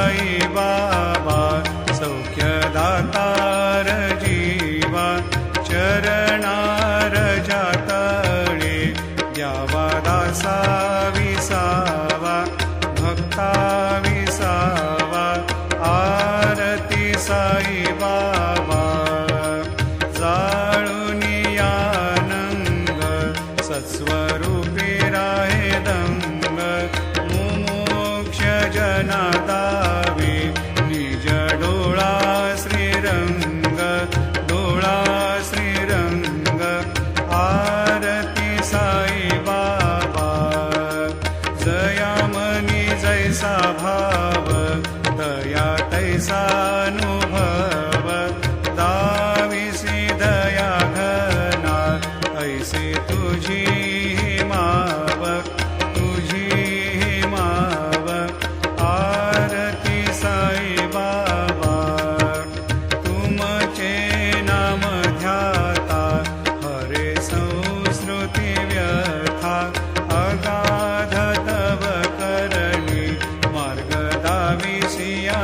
साई बाबा सौख्यदातार जीवा चरणार जातळे द्यावा दासा विसावा भक्ता विसावा आरती साई बाबा जाळुनी आनंद सत्स्वरूपी राहे दंग मुमोक्ष जना दावे निज डोळा श्रीरंग डोळा श्रीरंग आरती साई बाबा जयामनी जैसा भाव दया तैसानुभव दाविसी दया घना ऐसे तुझी माव तुझी माव आरती साई बाबा तुमचे नाम ध्याता हरे संस्कृती व्यथा अगाध तव करणी मार्ग दाविसिया